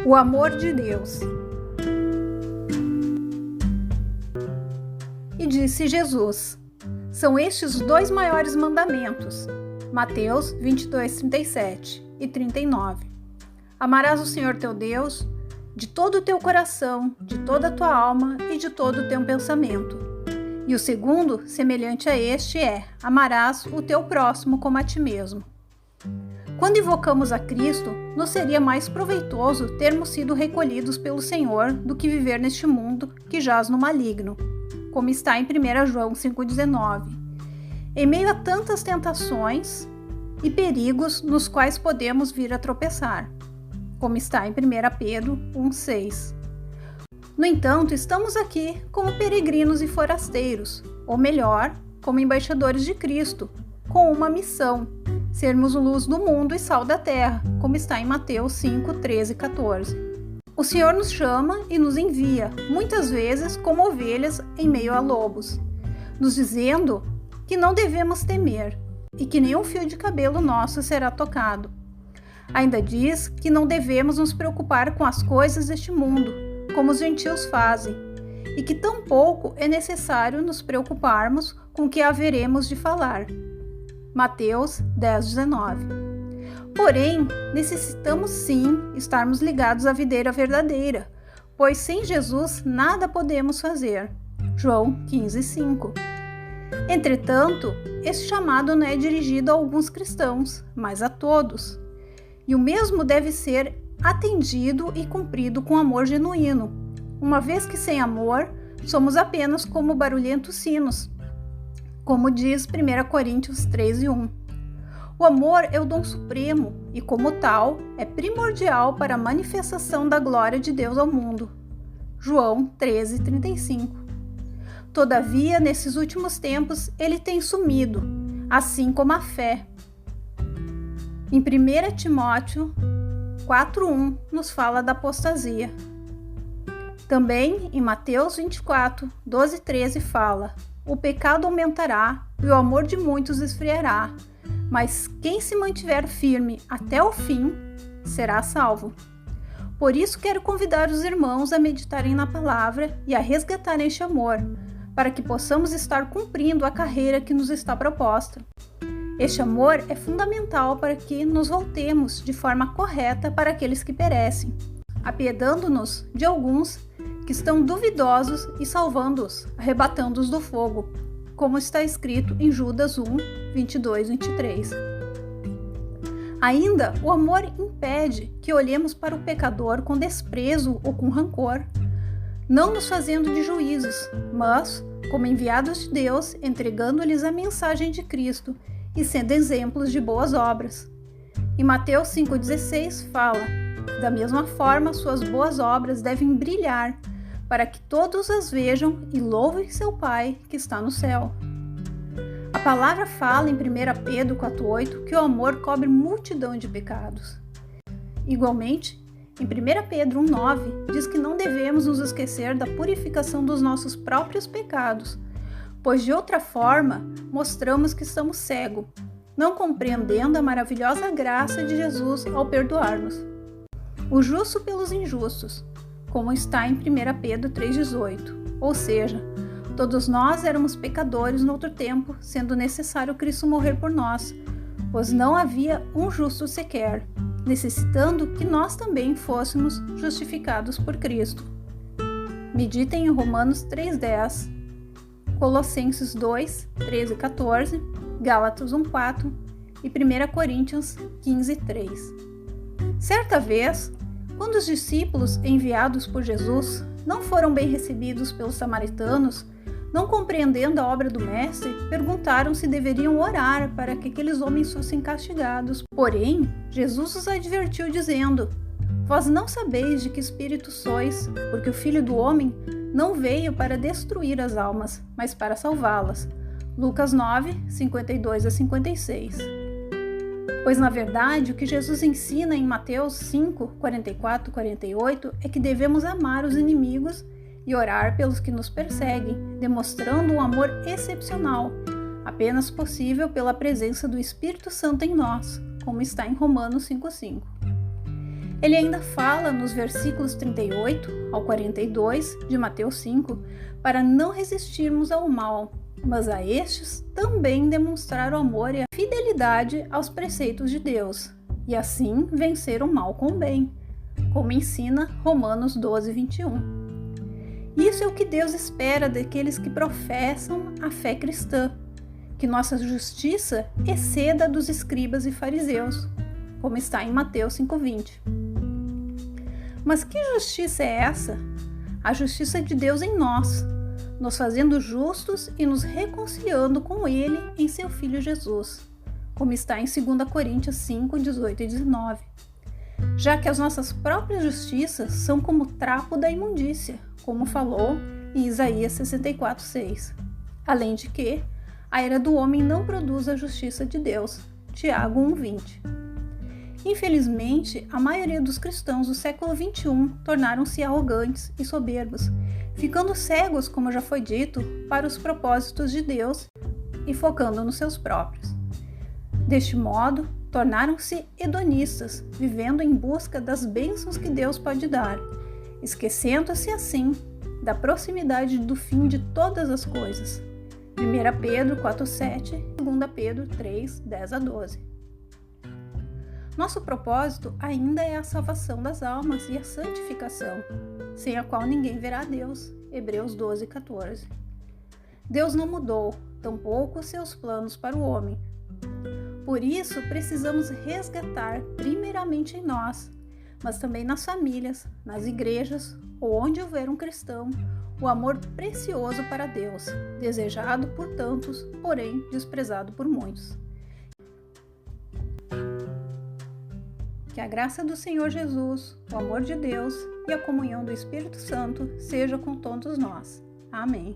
O amor de Deus. E disse Jesus: são estes os dois maiores mandamentos. Mateus 22, 37 e 39. Amarás o Senhor teu Deus de todo o teu coração, de toda a tua alma e de todo o teu pensamento. E o segundo, semelhante a este, é: amarás o teu próximo como a ti mesmo. Quando invocamos a Cristo, nos seria mais proveitoso termos sido recolhidos pelo Senhor do que viver neste mundo que jaz no maligno, como está em 1 João 5,19. Em meio a tantas tentações e perigos nos quais podemos vir a tropeçar, como está em 1 Pedro 1,6. No entanto, estamos aqui como peregrinos e forasteiros, ou melhor, como embaixadores de Cristo, com uma missão: sermos luz do mundo e sal da terra, como está em Mateus 5, 13 e 14. O Senhor nos chama e nos envia, muitas vezes como ovelhas em meio a lobos, nos dizendo que não devemos temer e que nenhum fio de cabelo nosso será tocado. Ainda diz que não devemos nos preocupar com as coisas deste mundo, como os gentios fazem, e que tampouco é necessário nos preocuparmos com o que haveremos de falar. Mateus 10, 19. Porém, necessitamos sim estarmos ligados à videira verdadeira, pois sem Jesus nada podemos fazer. João 15, 5. Entretanto, este chamado não é dirigido a alguns cristãos, mas a todos. E o mesmo deve ser atendido e cumprido com amor genuíno, uma vez que sem amor somos apenas como barulhentos sinos, como diz 1 Coríntios 3 e 1. O amor é o dom supremo e, como tal, é primordial para a manifestação da glória de Deus ao mundo. João 13, 35. Todavia, nesses últimos tempos, ele tem sumido, assim como a fé. Em 1 Timóteo 4,1 nos fala da apostasia. Também em Mateus 24, 12 e 13 fala: o pecado aumentará e o amor de muitos esfriará, mas quem se mantiver firme até o fim será salvo. Por isso quero convidar os irmãos a meditarem na palavra e a resgatarem este amor, para que possamos estar cumprindo a carreira que nos está proposta. Este amor é fundamental para que nos voltemos de forma correta para aqueles que perecem, apiedando-nos de alguns que estão duvidosos e salvando-os, arrebatando-os do fogo, como está escrito em Judas 1, 22 e 23. Ainda, o amor impede que olhemos para o pecador com desprezo ou com rancor, não nos fazendo de juízes, mas, como enviados de Deus, entregando-lhes a mensagem de Cristo e sendo exemplos de boas obras. Em Mateus 5,16 fala: da mesma forma, suas boas obras devem brilhar, para que todos as vejam e louvem seu Pai que está no céu. A palavra fala em 1 Pedro 4,8 que o amor cobre multidão de pecados. Igualmente, em 1 Pedro 1,9 diz que não devemos nos esquecer da purificação dos nossos próprios pecados, pois de outra forma mostramos que estamos cegos, não compreendendo a maravilhosa graça de Jesus ao perdoar-nos. O justo pelos injustos, como está em 1 Pedro 3,18, ou seja, todos nós éramos pecadores no outro tempo, sendo necessário Cristo morrer por nós, pois não havia um justo sequer, necessitando que nós também fôssemos justificados por Cristo. Meditem em Romanos 3,10, Colossenses 2, 13 e 14, Gálatas 1,4 e 1 Coríntios 15, 3. Certa vez, quando os discípulos enviados por Jesus não foram bem recebidos pelos samaritanos, não compreendendo a obra do Mestre, perguntaram se deveriam orar para que aqueles homens fossem castigados. Porém, Jesus os advertiu dizendo: vós não sabeis de que espírito sois, porque o Filho do Homem não veio para destruir as almas, mas para salvá-las. Lucas 9, 52 a 56. Pois, na verdade, o que Jesus ensina em Mateus 5, 44 e 48 é que devemos amar os inimigos e orar pelos que nos perseguem, demonstrando um amor excepcional, apenas possível pela presença do Espírito Santo em nós, como está em Romanos 5,5. Ele ainda fala nos versículos 38 ao 42 de Mateus 5 para não resistirmos ao mal, mas a estes também demonstrar o amor e a fidelidade aos preceitos de Deus, e assim vencer o mal com o bem, como ensina Romanos 12, 21. Isso é o que Deus espera daqueles que professam a fé cristã, que nossa justiça exceda a dos escribas e fariseus, como está em Mateus 5:20. Mas que justiça é essa? A justiça de Deus em nós, nos fazendo justos e nos reconciliando com Ele em seu Filho Jesus, como está em 2 Coríntios 5, 18 e 19. Já que as nossas próprias justiças são como trapo da imundícia, como falou em Isaías 64, 6. Além de que, a ira do homem não produz a justiça de Deus. Tiago 1, 20. Infelizmente, a maioria dos cristãos do século XXI tornaram-se arrogantes e soberbos, ficando cegos, como já foi dito, para os propósitos de Deus e focando nos seus próprios. Deste modo, tornaram-se hedonistas, vivendo em busca das bênçãos que Deus pode dar, esquecendo-se assim da proximidade do fim de todas as coisas. 1 Pedro 4,7 e 2 Pedro 3, 10 a 12. Nosso propósito ainda é a salvação das almas e a santificação, sem a qual ninguém verá a Deus. Hebreus 12, 14. Deus não mudou, tampouco seus planos para o homem. Por isso, precisamos resgatar primeiramente em nós, mas também nas famílias, nas igrejas ou onde houver um cristão, o amor precioso para Deus, desejado por tantos, porém desprezado por muitos. Que a graça do Senhor Jesus, o amor de Deus e a comunhão do Espírito Santo seja com todos nós. Amém.